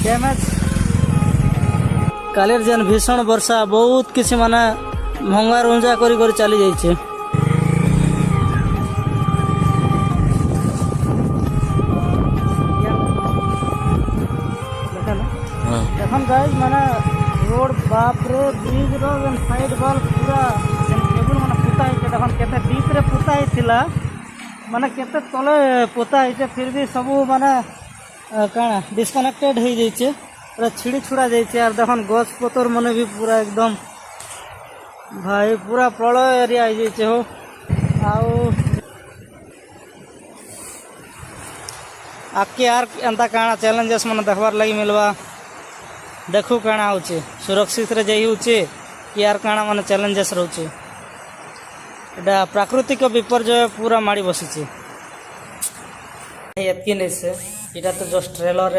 Damage कालिर जेन भीषण वर्षा बहुत किसी माने भंगा रुंजा करी करी चली जाइए। এখন গাইজ মানে रोड बाप रे ब्रिज रो साइड वाल पूरा केबल माने पुता है देखन केते डीप रे पुता है माने केते तले पुता है फिर भी सब माने काना डिस्कनेक्टेड हो जाइए पूरा छिड़ी छुड़ा जाइए। और देखन गछ पतर माने भी पूरा एकदम भाई पूरा प्रलय एरिया हो जाइए हो। आउ आके यार एंता काना चैलेंजेस माने देखबार लगी मिलवा देखू काना होचे सुरक्षित रे जाई होचे कि यार काना माने चैलेंजेस रहउचे। एटा प्राकृतिक विपर्यय पूरा माड़ी बसिचे एतकी नै से एटा तो जस्ट ट्रेलर रे